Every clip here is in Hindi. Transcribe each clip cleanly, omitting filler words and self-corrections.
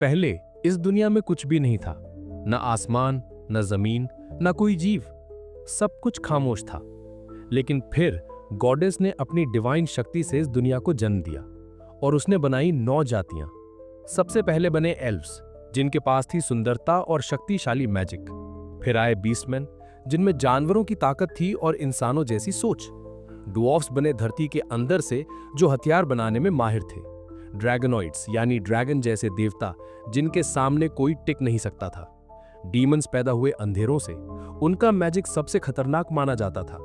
पहले इस दुनिया में कुछ भी नहीं था, न आसमान, न जमीन, न कोई जीव। सब कुछ खामोश था। लेकिन फिर गॉडेस ने अपनी डिवाइन शक्ति से इस दुनिया को जन्म दिया और उसने बनाई 9 जातियां। सबसे पहले बने एल्व्स, जिनके पास थी सुंदरता और शक्तिशाली मैजिक। फिर आए बीस्टमैन, जिनमें जानवरों की ताकत थी और इंसानों जैसी सोच। डुऑर्फ्स बने धरती के अंदर से, जो हथियार बनाने में माहिर थे। ड्रैगनॉइड्स यानी ड्रैगन जैसे देवता, जिनके सामने कोई टिक नहीं सकता था। डीमंस पैदा हुए अंधेरों से, उनका मैजिक सबसे खतरनाक माना जाता था।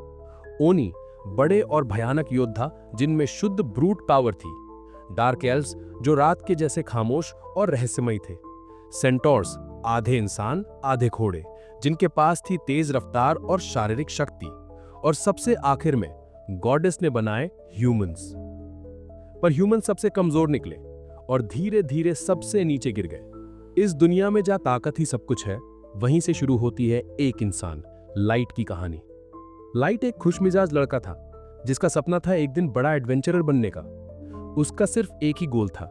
ओनी, बड़े और भयानक योद्धा, जिनमें शुद्ध ब्रूट पावर थी। डार्क एल्व्स, जो रात के जैसे खामोश और रहस्यमयी थे। सेंटोर्स, आधे इंसान आधे घोड़े, जिनके पास थी तेज रफ्तार और शारीरिक शक्ति। और सबसे आखिर में गॉडेस ने बनाए ह्यूमंस। पर ह्यूमन सबसे कमजोर निकले और धीरे धीरे सबसे नीचे गिर गए। इस दुनिया में जहां ताकत ही सब कुछ है, वहीं से शुरू होती है एक इंसान, लाइट की कहानी। लाइट एक खुशमिजाज लड़का था, जिसका सपना था एक दिन बड़ा एडवेंचरर बनने का। उसका सिर्फ एक ही गोल था,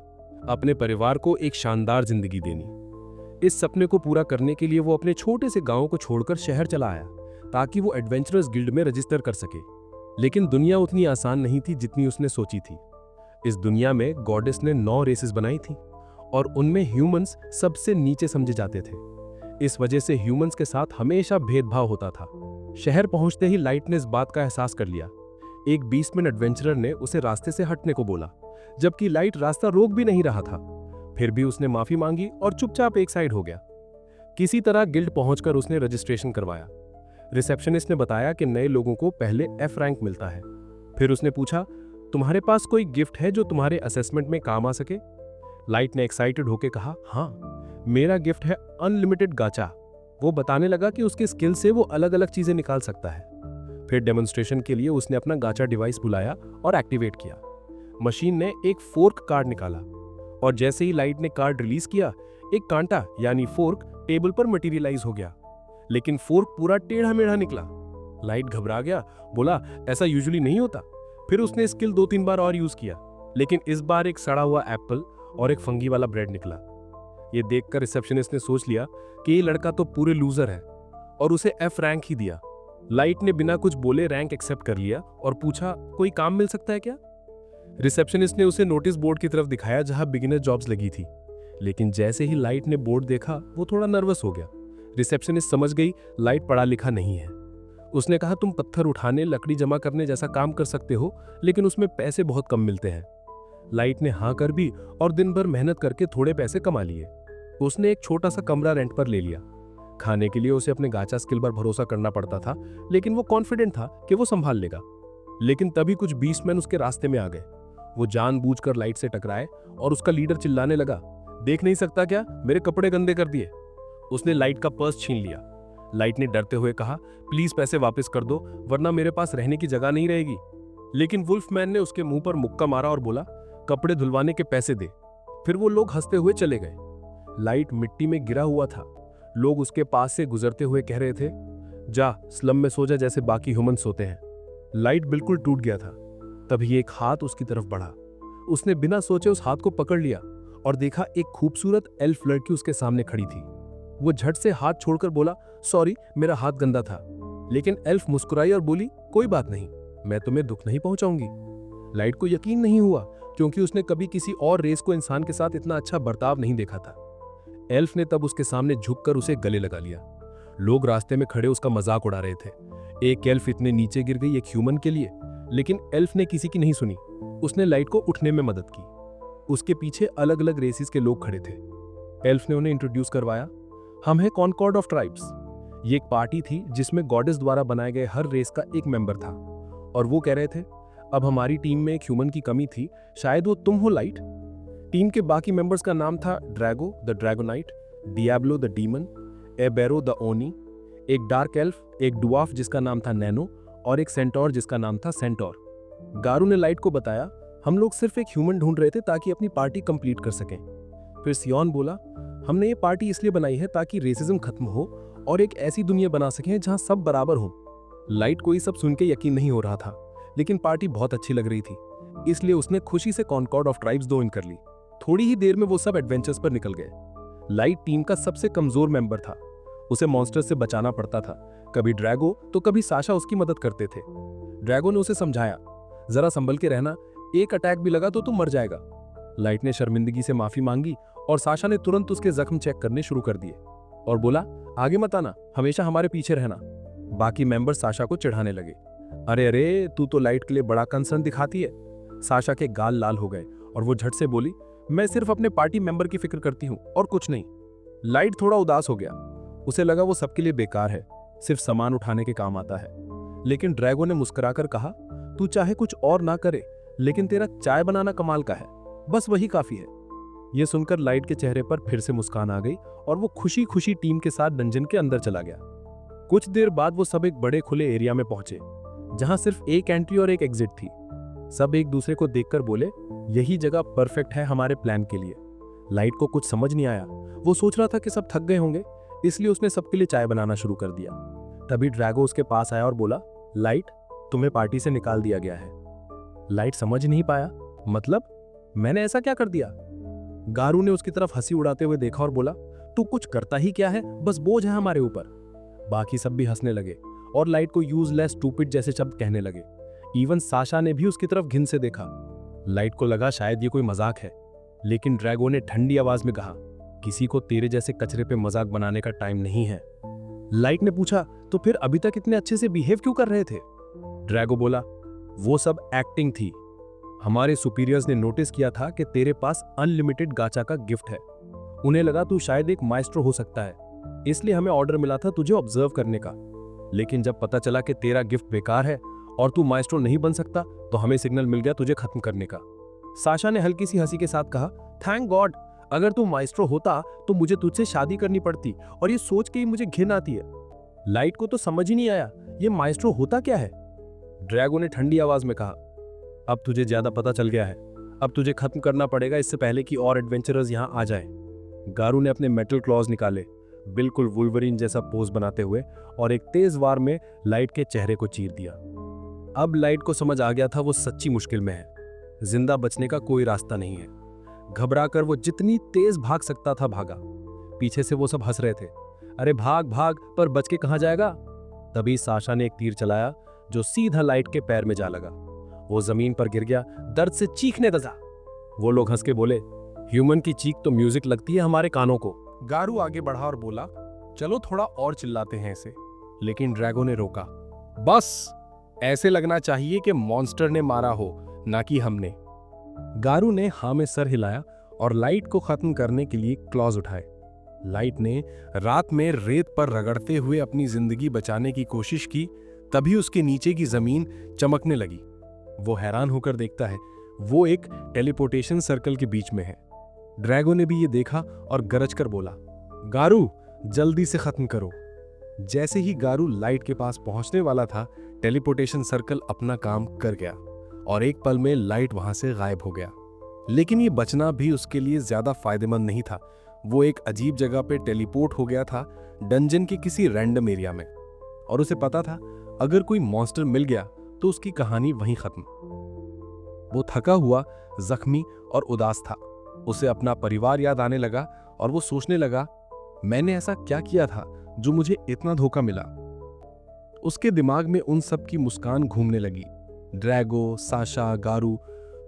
अपने परिवार को एक शानदार जिंदगी देनी। इस सपने को पूरा करने के लिए वो अपने छोटे से गांव को छोड़कर शहर चला आया, ताकि वो एडवेंचरर्स गिल्ड में रजिस्टर कर सके। लेकिन दुनिया उतनी आसान नहीं थी जितनी उसने सोची थी। इस दुनिया में गॉडेस ने 9 रेसेस बनाई थी और उनमें ह्यूमंस सबसे नीचे समझे जाते थे। इस वजह से ह्यूमंस के साथ हमेशा भेदभाव होता था। शहर पहुंचते ही लाइट ने इस बात का एहसास कर लिया। एक बीस्टमैन एडवेंचरर ने उसे रास्ते से हटने को बोला, जबकि लाइट रास्ता रोक भी नहीं रहा था। फिर भी उसने माफी मांगी और चुपचाप एक साइड हो गया। किसी तरह गिल्ड पहुंचकर उसने रजिस्ट्रेशन करवाया। रिसेप्शनिस्ट ने बताया कि नए लोगों को पहले F रैंक मिलता है। फिर उसने पूछा, तुम्हारे पास कोई गिफ्ट है जो तुम्हारे असेसमेंट में काम आ सके? लाइट ने एक्साइटेड होकर कहा, हाँ, मेरा गिफ्ट है अनलिमिटेड गाचा। वो बताने लगा कि उसके स्किल से वो अलग अलग चीजें निकाल सकता है। फिर डेमोन्स्ट्रेशन के लिए उसने अपना गाचा डिवाइस बुलाया और एक्टिवेट किया। मशीन ने एक फोर्क कार्ड निकाला और जैसे ही लाइट ने कार्ड रिलीज किया, एक कांटा यानी फोर्क टेबल पर मटेरियलाइज हो गया। लेकिन फोर्क पूरा टेढ़ा मेढ़ा निकला। लाइट घबरा गया, बोला, ऐसा यूजुअली नहीं होता। फिर उसने स्किल 2-3 बार और यूज किया, लेकिन इस बार एक सड़ा हुआ एप्पल और एक फंगी वाला ब्रेड निकला। ये देखकर रिसेप्शनिस्ट ने सोच लिया कि ये लड़का तो पूरे लूजर है और उसे F रैंक ही दिया। लाइट ने बिना कुछ बोले रैंक एक्सेप्ट कर लिया और पूछा, कोई काम मिल सकता है क्या? रिसेप्शनिस्ट ने उसे नोटिस बोर्ड की तरफ दिखाया जहां बिगिनर जॉब्स लगी थी। लेकिन जैसे ही लाइट ने बोर्ड देखा, वो थोड़ा नर्वस हो गया। रिसेप्शनिस्ट समझ गई लाइट पढ़ा लिखा नहीं है। उसने कहा, तुम पत्थर उठाने, लकड़ी जमा करने जैसा काम कर सकते हो, लेकिन उसमें पैसे बहुत कम मिलते हैं। लाइट ने हाँ कर भी और दिन भर मेहनत करके थोड़े पैसे कमा लिए। उसने एक छोटा सा कमरा रेंट पर ले लिया। खाने के लिए उसे अपने गाचा स्किल पर भरोसा करना पड़ता था, लेकिन वो कॉन्फिडेंट था कि वो संभाल लेगा। लेकिन तभी कुछ बीस्टमैन उसके रास्ते में आ गए। वो जानबूझकर लाइट से टकराए और उसका लीडर चिल्लाने लगा, देख नहीं सकता क्या, मेरे कपड़े गंदे कर दिए। उसने लाइट का पर्स छीन लिया। लाइट ने डरते हुए कहा, प्लीज पैसे वापस कर दो, वरना मेरे पास रहने की जगह नहीं रहेगी। लेकिन वुल्फमैन ने उसके मुंह पर मुक्का मारा और बोला, कपड़े धुलवाने के पैसे दे। फिर वो लोग हंसते हुए चले गए। लाइट मिट्टी में गिरा हुआ था। लोग उसके पास से गुजरते हुए कह रहे थे, जा स्लम में सो जा जैसे बाकी ह्यूमन सोते हैं। लाइट बिल्कुल टूट गया था। तभी एक हाथ उसकी तरफ बढ़ा। उसने बिना सोचे उस हाथ को पकड़ लिया और देखा एक खूबसूरत एल्फ लड़की उसके सामने खड़ी थी। वो झट से हाथ छोड़कर बोला, सॉरी, मेरा हाथ गंदा था। लेकिन एल्फ मुस्कुराई और बोली, कोई बात नहीं, मैं तुम्हें दुख नहीं पहुंचाऊंगी। लाइट को यकीन नहीं हुआ, क्योंकि उसने कभी किसी और रेस को इंसान के साथ इतना अच्छा बर्ताव नहीं देखा था। एल्फ ने तब उसके सामने झुककर उसे गले लगा लिया। लोग रास्ते में खड़े उसका मजाक उड़ा रहे थे। एक एल्फ इतने नीचे गिर गई एक ह्यूमन के लिए, लेकिन एल्फ ने किसी की नहीं सुनी। उसने लाइट को उठने में मदद की। उसके पीछे अलग अलग रेसिस के लोग खड़े थे। एल्फ ने उन्हें इंट्रोड्यूस करवाया, हम हैं कॉनकॉर्ड ऑफ ट्राइब्स। ये एक पार्टी थी जिसमें गॉडेस द्वारा बनाए गए हर रेस का एक मेंबर था, और वो कह रहे थे, अब हमारी टीम में एक ह्यूमन की कमी थी, शायद वो तुम हो लाइट। टीम के बाकी मेंबर्स का नाम था Drago the Dragonite, Diablo the Demon, Ebero the Oni, एक डार्क एल्फ, एक डुआफ जिसका नाम था नैनो, और एक सेंटोर जिसका नाम था सेंटोर। गारू ने लाइट को बताया, हम लोग सिर्फ एक ह्यूमन ढूंढ रहे थे ताकि अपनी पार्टी कंप्लीट कर सकें। फिर सियोन बोला, हमने ये पार्टी इसलिए बनाई है ताकि रेसिज्म खत्म हो और एक ऐसी दुनिया बना सकें जहां सब बराबर हो। लाइट को ये सब सुन के यकीन नहीं हो रहा था, लेकिन पार्टी बहुत अच्छी लग रही थी, इसलिए उसने खुशी से कॉनकॉर्ड ऑफ ट्राइब्स ज्वाइन कर ली। थोड़ी ही देर में वो सब एडवेंचर्स पर निकल गए। लाइट टीम का सबसे कमजोर मेंबर था। उसे मॉन्स्टर से बचाना पड़ता था। कभी ड्रैगो तो कभी साशा उसकी मदद करते थे। ड्रैगो ने उसे समझाया, जरा संभल के रहना, एक अटैक भी लगा तो तू मर जाएगा। लाइट ने शर्मिंदगी से माफी मांगी और साशा ने तुरंत उसके जख्म चेक करने शुरू कर दिए और बोला, आगे मत आना, हमेशा हमारे पीछे रहना। बाकी मेंबर साशा को चिढ़ाने लगे, अरे अरे तू तो लाइट के लिए बड़ा कंसर्न दिखाती है। साशा के गाल लाल हो गए और वो झट से बोली, मैं सिर्फ अपने पार्टी मेंबर की फिक्र करती हूँ और कुछ नहीं। लाइट थोड़ा उदास हो गया। उसे लगा वो सबके लिए बेकार है, सिर्फ सामान उठाने के काम आता है। लेकिन ड्रैगो ने मुस्कुराकर कहा, तू चाहे कुछ और ना करे, लेकिन तेरा चाय बनाना कमाल का है, बस वही काफी है। यह सुनकर लाइट के चेहरे पर फिर से मुस्कान आ गई और वो खुशी खुशी टीम के साथ डंजन के अंदर चला गया। कुछ देर बाद वो सब एक बड़े खुले एरिया में पहुंचे, जहां सिर्फ एक एंट्री और एक एग्जिट थी। सब एक दूसरे को देखकर बोले, यही जगह परफेक्ट है हमारे प्लान के लिए। लाइट को कुछ समझ नहीं आया। वो सोच रहा था कि सब थक गए होंगे, इसलिए उसने सबके लिए चाय बनाना शुरू कर दिया। तभी ड्रैगो उसके पास आया और बोला, लाइट, तुम्हें पार्टी से निकाल दिया गया है। लाइट समझ नहीं पाया, मतलब मैंने ऐसा क्या कर दिया? गारू ने उसकी तरफ हंसी उड़ाते हुए देखा और बोला, तू कुछ करता ही क्या है, बस बोझ है हमारे ऊपर। बाकी सब भी हंसने लगे और लाइट को यूजलेस, स्टूपिड जैसे शब्द कहने लगे। इवन साशा ने भी उसकी तरफ घिन से देखा। लाइट को लगा शायद ये कोई मजाक है, लेकिन ड्रैगो ने ठंडी आवाज में कहा, किसी को तेरे जैसे कचरे पे मजाक बनाने का टाइम नहीं है। लाइट ने पूछा, तो फिर अभी तक इतने अच्छे से बिहेव क्यों कर रहे थे? ड्रैगो बोला, वो सब एक्टिंग थी। हमारे सुपीरियर्स ने नोटिस किया था कि तेरे पास अनलिमिटेड गाचा का गिफ्ट है। उन्हें लगा तू शायद एक माइस्ट्रो हो सकता है, इसलिए हमें ऑर्डर मिला था तुझे ऑब्जर्व करने का। लेकिन जब पता चला कि तेरा गिफ्ट बेकार है और तू माइस्ट्रो नहीं बन सकता, तो हमें सिग्नल मिल गया तुझे खत्म करने का। साशा ने हल्की सी हंसी के साथ कहा, थैंक गॉड, अगर तू माइस्ट्रो होता तो मुझे तुझसे शादी करनी पड़ती, और ये सोच के ही मुझे घिन आती है। लाइट को तो समझ ही नहीं आया ये माइस्ट्रो होता क्या है। ड्रैगो ने ठंडी आवाज में कहा, अब तुझे ज्यादा पता चल गया है, अब तुझे खत्म करना पड़ेगा इससे पहले कि और एडवेंचरर्स यहां आ जाएं। गारू ने अपने मेटल क्लॉज निकाले, बिल्कुल वुल्वरीन जैसा पोज बनाते हुए, और एक तेज वार में लाइट के चेहरे को चीर दिया। अब लाइट को समझ आ गया था वो सच्ची मुश्किल में है, जिंदा बचने का कोई रास्ता नहीं है। घबराकर वो जितनी तेज भाग सकता था भागा। पीछे से वो सब हंस रहे थे, अरे भाग भाग, पर बच के कहां जाएगा। तभी साशा ने एक तीर चलाया जो सीधा लाइट के पैर में जा लगा। वो जमीन पर गिर गया, दर्द से चीखने लगा। वो लोग हंस के बोले, ह्यूमन की चीख तो म्यूजिक लगती है हमारे कानों को। गारू आगे बढ़ा और बोला, चलो थोड़ा और चिल्लाते हैं इसे। लेकिन ड्रैगो ने रोका, बस ऐसे लगना चाहिए कि मॉन्स्टर ने मारा हो, ना कि हमने। गारू ने हाँ में सर हिलाया और लाइट को खत्म करने के लिए क्लॉज उठाए। लाइट ने रात में रेत पर रगड़ते हुए अपनी जिंदगी बचाने की कोशिश की, तभी उसके नीचे की जमीन चमकने लगी। वो हैरान होकर देखता है, वो एक टेलीपोर्टेशन सर्कल के बीच में है। ड्रैगो ने भी ये देखा और गरज कर बोला, गारू जल्दी से खत्म करो। जैसे ही गारू लाइट के पास पहुंचने वाला था, टेलीपोर्टेशन सर्कल अपना काम कर गया और एक पल में लाइट वहां से गायब हो गया। लेकिन ये बचना भी उसके लिए ज्यादा फायदेमंद नहीं था। वो एक अजीब जगह पे टेलीपोर्ट हो गया था, डंजन के किसी रैंडम एरिया में, और उसे पता था अगर कोई मॉन्स्टर मिल गया तो उसकी कहानी वहीं खत्म। वो थका हुआ, जख्मी और उदास था। उसे अपना परिवार याद आने लगा और वो सोचने लगा, मैंने ऐसा क्या किया था जो मुझे इतना धोखा मिला। उसके दिमाग में उन सब की मुस्कान घूमने लगी। ड्रैगो, साशा, गारू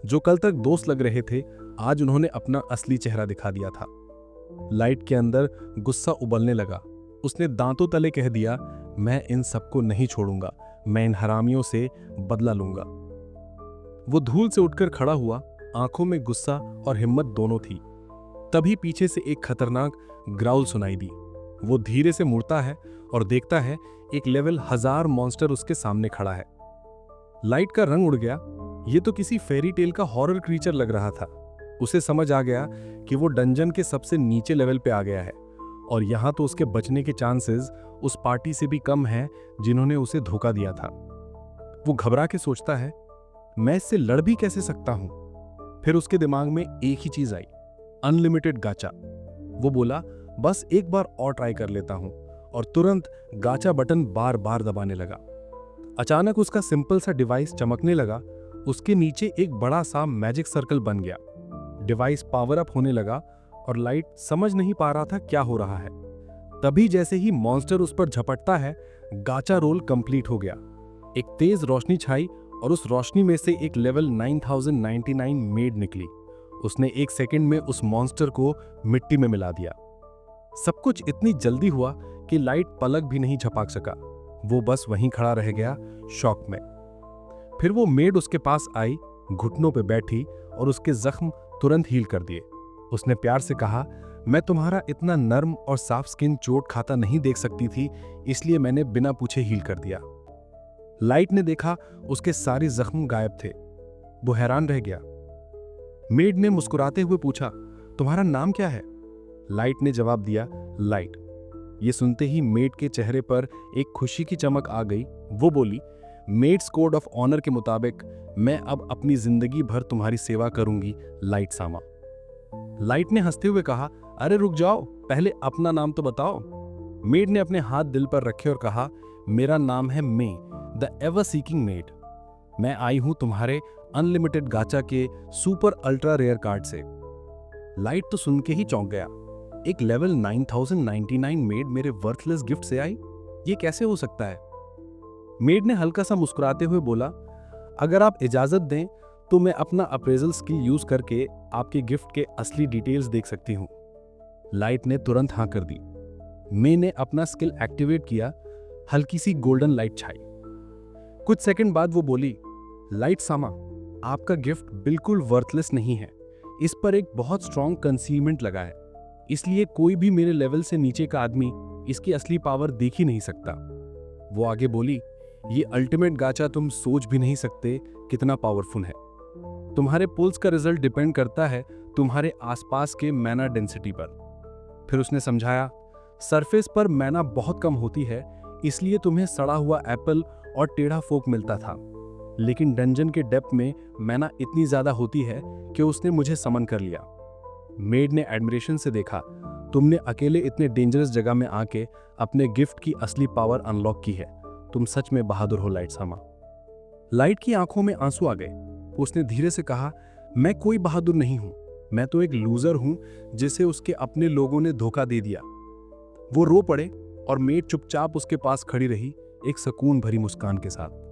जो कल तक दोस्त लग रहे थे, आज उन्होंने अपना असली चेहरा दिखा दिया था। लाइट के अंदर गुस्सा उबलने लगा। उसने दांतों तले कह दिया, मैं इन सबको नहीं छोड़ूंगा, मैं इन हरामियों से बदला लूंगा। वो धूल से उठकर खड़ा हुआ, आंखों में गुस्सा और हिम्मत दोनों थी। तभी पीछे से एक खतरनाक ग्राउल सुनाई दी। वो धीरे से मुड़ता है और देखता है एक लेवल 1000 मॉन्स्टर उसके सामने खड़ा है। लाइट का रंग उड़ गया। ये तो किसी फेरी टेल का हॉरर क्रीचर लग रहा था। उसे समझ आ गया कि वो डंजन के सबसे नीचे लेवल पे आ गया है और यहां तो उसके बचने के चांसेस उस पार्टी से भी कम हैं जिन्होंने उसे धोखा दिया था। वो घबरा के सोचता है, मैं इससे लड़ भी कैसे सकता हूं। फिर उसके दिमाग में एक ही चीज आई, अनलिमिटेड गाचा। वो बोला, बस एक बार और ट्राई कर लेता हूं, और तुरंत गाचा बटन बार बार दबाने लगा। अचानक उसका सिंपल सा डिवाइस चमकने लगा। उसके नीचे एक बड़ा सा मैजिक सर्कल बन गया। डिवाइस पावर अप होने लगा और लाइट समझ नहीं पा रहा था क्या हो रहा है। तभी जैसे ही मॉन्स्टर उस पर झपटता है, गाचा रोल कंप्लीट हो गया। एक तेज रोशनी छाई और उस रोशनी में से एक लेवल 9099 मेड निकली। उसने एक सेकंड में उस मॉन्स्टर को मिट्टी में मिला दिया। सब कुछ इतनी जल्दी हुआ कि लाइट पलक भी नहीं झपक सका। वो बस वहीं खड़ा रह गया, शॉक में। फिर वो मेड उसके पास आई, घुटनों पे बैठी और उसके जख्म तुरंत हील कर दिए। उसने प्यार से कहा, मैं तुम्हारा इतना नर्म और साफ स्किन चोट खाता नहीं देख सकती थी, इसलिए मैंने बिना पूछे हील कर दिया। लाइट ने देखा उसके सारे जख्म गायब थे। वो हैरान रह गया। मेड ने मुस्कुराते हुए पूछा, तुम्हारा नाम क्या है? लाइट ने जवाब दिया, लाइट। ये सुनते ही मेड के चेहरे पर एक खुशी की चमक आ गई। वो बोली, मेड्स कोड ऑफ ऑनर के मुताबिक मैं अब अपनी जिंदगी भर तुम्हारी सेवा करूंगी, लाइट सामा। लाइट ने हंसते हुए कहा, अरे रुक जाओ, पहले अपना नाम तो बताओ। मेड ने अपने हाथ दिल पर रखे और कहा, मेरा नाम है मे, द एवर सीकिंग मेड। मैं आई हूं तुम्हारे अनलिमिटेड गाचा के सुपर अल्ट्रा रेयर कार्ड से। लाइट तो सुन के ही चौंक गया। एक लेवल 9099 मेड मेरे वर्थलेस गिफ्ट से आई? ये कैसे हो सकता है? मेड ने हल्का सा मुस्कुराते हुए बोला, अगर आप इजाजत दें तो मैं अपना अप्रेजल स्किल यूज करके आपके गिफ्ट के असली डिटेल्स देख सकती हूं। लाइट ने तुरंत हाँ कर दी। मे ने अपना स्किल एक्टिवेट किया। हल्की सी गोल्डन लाइट छाई। कुछ सेकंड बाद वो बोली, लाइट सामा, आपका गिफ्ट बिल्कुल वर्थलेस नहीं है। इस पर एक बहुत स्ट्रॉन्ग कंसीलमेंट लगा है, इसलिए कोई भी मेरे लेवल से नीचे का आदमी इसकी असली पावर देख ही नहीं सकता। वो आगे बोली, ये अल्टीमेट गाचा तुम सोच भी नहीं सकते कितना पावरफुल है। तुम्हारे पुल्स का रिजल्ट डिपेंड करता है तुम्हारे आसपास के मैना डेंसिटी पर। फिर उसने समझाया, सरफेस पर मैना बहुत कम होती है, इसलिए तुम्हें सड़ा हुआ एप्पल और टेढ़ा फोक मिलता था, लेकिन डंजन के डेप्थ में मैना इतनी ज्यादा होती है कि उसने मुझे समन कर लिया। मेड ने एडमिरेशन से देखा, तुमने अकेले इतने डेंजरस जगह में आके अपने गिफ्ट की असली पावर अनलॉक की है। तुम सच में बहादुर हो, लाइट सामा। लाइट की आंखों में आंसू आ गए। उसने धीरे से कहा, मैं कोई बहादुर नहीं हूं, मैं तो एक लूजर हूं जिसे उसके अपने लोगों ने धोखा दे दिया। वो रो पड़े और मेड चुपचाप उसके पास खड़ी रही, एक सुकून भरी मुस्कान के साथ।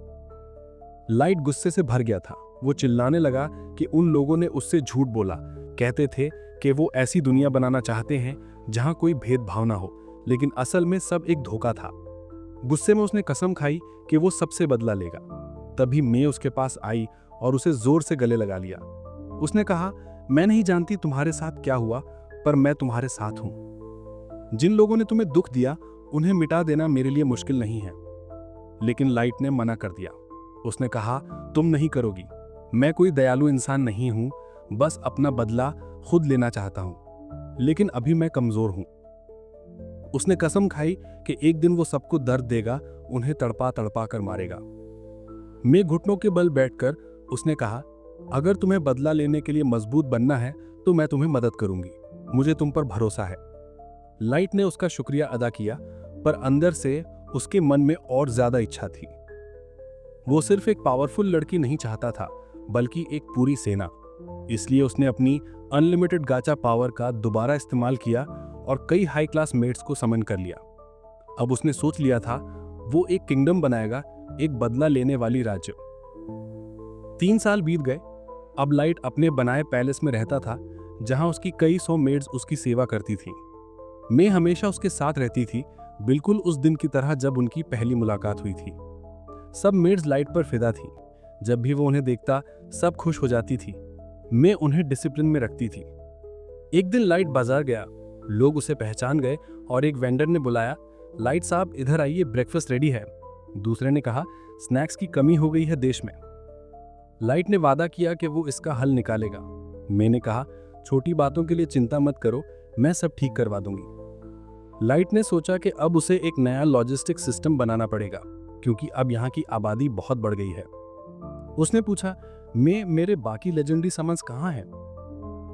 लाइट गुस्से से भर गया था। वो चिल्लाने लगा कि उन लोगों ने उससे झूठ बोला, कहते थे कि वो ऐसी दुनिया बनाना चाहते हैं जहां कोई भेदभाव ना हो, लेकिन असल में सब एक धोखा था। गुस्से में उसने कसम खाई कि वो सबसे बदला लेगा। तभी मे उसके पास आई और उसे जोर से गले लगा लिया। उसने कहा, मैं नहीं जानती तुम्हारे साथ क्या हुआ, पर मैं तुम्हारे साथ हूं। जिन लोगों ने तुम्हें दुख दिया उन्हें मिटा देना मेरे लिए मुश्किल नहीं है। लेकिन लाइट ने मना कर दिया। उसने कहा, तुम नहीं करोगी। मैं कोई दयालु इंसान नहीं हूं, बस अपना बदला खुद लेना चाहता हूं, लेकिन अभी मैं कमजोर हूं। उसने कसम खाई कि एक दिन वो सबको दर्द देगा, उन्हें तड़पा तड़पा कर मारेगा। मैं घुटनों के बल बैठकर उसने कहा, अगर तुम्हें बदला लेने के लिए मजबूत बनना है तो मैं तुम्हें मदद करूंगी, मुझे तुम पर भरोसा है। लाइट ने उसका शुक्रिया अदा किया, पर अंदर से उसके मन में और ज्यादा इच्छा थी। वो सिर्फ एक पावरफुल लड़की नहीं चाहता था, बल्कि एक पूरी सेना। इसलिए उसने अपनी अनलिमिटेड गाचा पावर का दोबारा इस्तेमाल किया और कई हाई क्लास मेट्स को समन कर लिया। अब उसने सोच लिया था वो एक किंगडम बनाएगा, एक बदला लेने वाली राज्य। 3 साल बीत गए। अब लाइट अपने बनाए पैलेस में रहता था, जहां उसकी कई 100 मेड्स उसकी सेवा करती थीं। मैं हमेशा उसके साथ रहती थी, बिल्कुल उस दिन की तरह जब उनकी पहली मुलाकात हुई थी। सब मेड्स लाइट पर फिदा थी। जब भी वो उन्हें देखता सब खुश हो जाती थी। मैं उन्हें डिसिप्लिन में रखती थी। एक दिन लाइट बाजार गया। लोग उसे पहचान गए और एक वेंडर ने बुलाया, लाइट साहब इधर आइए, ब्रेकफास्ट रेडी है। दूसरे ने कहा, स्नैक्स की कमी हो गई है देश में। लाइट ने वादा किया कि वो इसका हल निकालेगा। मैंने कहा, छोटी बातों के लिए चिंता मत करो, मैं सब ठीक करवा दूंगी। लाइट ने सोचा कि अब उसे एक नया लॉजिस्टिक सिस्टम बनाना पड़ेगा, क्योंकि अब यहाँ की आबादी बहुत बढ़ गई है। उसने पूछा, मेरे बाकी लेजेंडरी समन्स कहाँ हैं?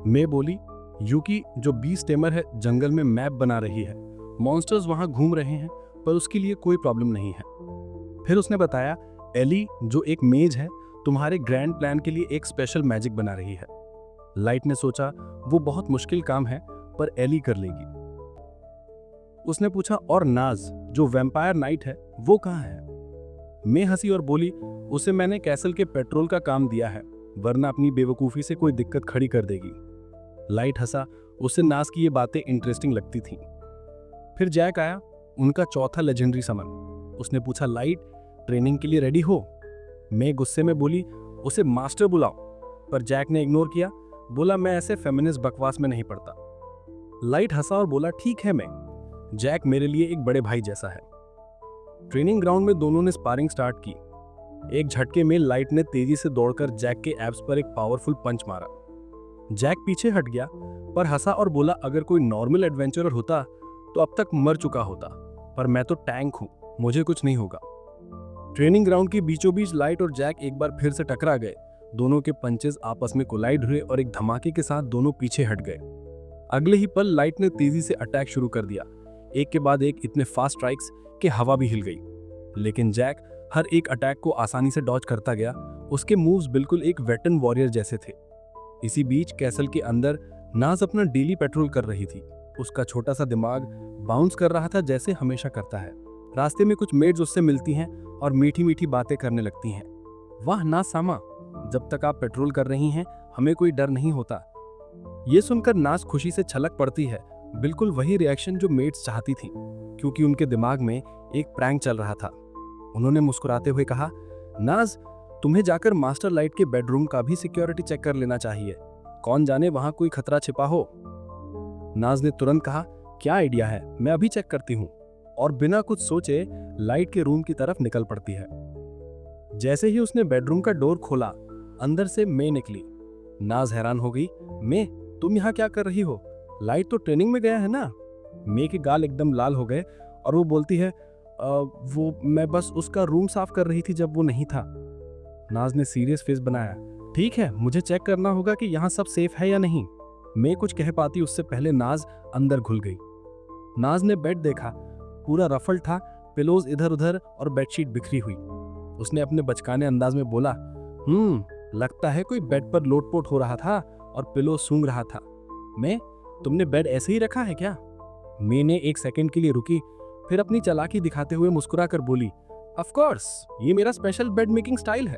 मैं बोली, यूकी जो बीस्ट टेमर है जंगल में मैप बना रही है, मॉन्स्टर्स वहां घूम रहे हैं, पर उसके लिए कोई प्रॉब्लम नहीं है। फिर उसने बताया, एली जो एक मेज है तुम्हारे ग्रैंड प्लान के लिए एक स्पेशल मैजिक बना रही है। लाइट ने सोचा वो बहुत मुश्किल काम है, पर एली कर लेगी। उसने पूछा, और नाज जो वैम्पायर नाइट है वो कहाँ है? मैं हंसी और बोली, उसे मैंने कैसल के पेट्रोल का काम दिया है, वरना अपनी बेवकूफ़ी से कोई दिक्कत खड़ी कर देगी। लाइट हंसा, उसे नाज की ये बातें इंटरेस्टिंग लगती थीं। फिर जैक आया, उनका चौथा लेजेंडरी समन। उसने पूछा, लाइट ट्रेनिंग के लिए रेडी हो? मैं गुस्से में बोली, उसे मास्टर बुलाओ, पर जैक ने इग्नोर किया, बोला मैं ऐसे फेमिनिस्ट बकवास में नहीं पड़ता। लाइट हंसा और बोला, ठीक है मैं। जैक मेरे लिए एक बड़े भाई जैसा है। ट्रेनिंग ग्राउंड में दोनों ने स्पारिंग स्टार्ट की। एक झटके में लाइट ने तेजी से दौड़कर जैक के एब्स पर एक पावरफुल पंच मारा। जैक पीछे हट गया, पर हंसा और बोला, अगर कोई नॉर्मल एडवेंचरर होता तो अब तक मर चुका होता, पर मैं तो टैंक हूं, मुझे कुछ नहीं होगा। ट्रेनिंग ग्राउंड के बीचों बीच लाइट और जैक एक बार फिर से टकरा गए। दोनों के पंचेस आपस में कोलाइड हुए और एक धमाके के साथ दोनों पीछे हट गए। अगले ही पल लाइट ने तेजी से अटैक शुरू कर दिया, एक के बाद एक इतने फास्ट स्ट्राइक्स कि हवा भी हिल गई। लेकिन जैक हर एक अटैक को आसानी से डॉज करता गया। उसके मूव्स बिल्कुल एक वेटरन वॉरियर जैसे थे। इसी बीच कैसल के अंदर नाज अपना डेली पेट्रोल कर रही थी। उसका छोटा सा दिमाग बाउंस कर रहा था जैसे हमेशा करता है। रास्ते में कुछ मेड्स उससे मिलती हैं और मीठी मीठी बातें करने लगती हैं। वाह नाज सामा, जब तक आप पेट्रोल कर रही हैं हमें कोई डर नहीं होता। ये सुनकर नाज खुशी से छलक पड़ती है, बिल्कुल वही रिएक्शन जो मेड्स चाहती थी, क्योंकि उनके दिमाग में एक प्रैंक चल रहा था। उन्होंने मुस्कुराते हुए कहा, नाज तुम्हें जाकर मास्टर लाइट के बेडरूम का भी सिक्योरिटी चेक कर लेना चाहिए, कौन जाने वहां कोई खतरा छिपा हो। नाज ने तुरंत कहा, क्या आइडिया है, मैं अभी चेक करती हूँ, और बिना कुछ सोचे लाइट के रूम की तरफ निकल पड़ती है। जैसे ही उसने बेडरूम का डोर खोला, अंदर से मैं निकली। नाज हैरान हो गई, मैं तुम यहाँ क्या कर रही हो? लाइट तो ट्रेनिंग में गया है ना? मैं के गाल एकदम लाल हो गए और वो बोलती है, वो मैं बस उसका रूम साफ कर रही थी जब वो नहीं था। नाज ने सीरियस फेस बनाया, ठीक है मुझे चेक करना होगा कि यहाँ सब सेफ है या नहीं। मैं कुछ कह पाती उससे पहले नाज अंदर घुल गई। नाज ने बेड देखा, पूरा रफल था, पिलोज इधर उधर और बेडशीट बिखरी हुई। उसने अपने बचकाने अंदाज में बोला, लगता है कोई बेड पर लोटपोट हो रहा था और पिलो सूंघ रहा था। मैं तुमने बेड ऐसे ही रखा है क्या? मैंने एक सेकंड के लिए रुकी, फिर अपनी चालाकी दिखाते हुए मुस्कुरा कर बोली, ऑफ कोर्स ये मेरा स्पेशल बेड मेकिंग स्टाइल है।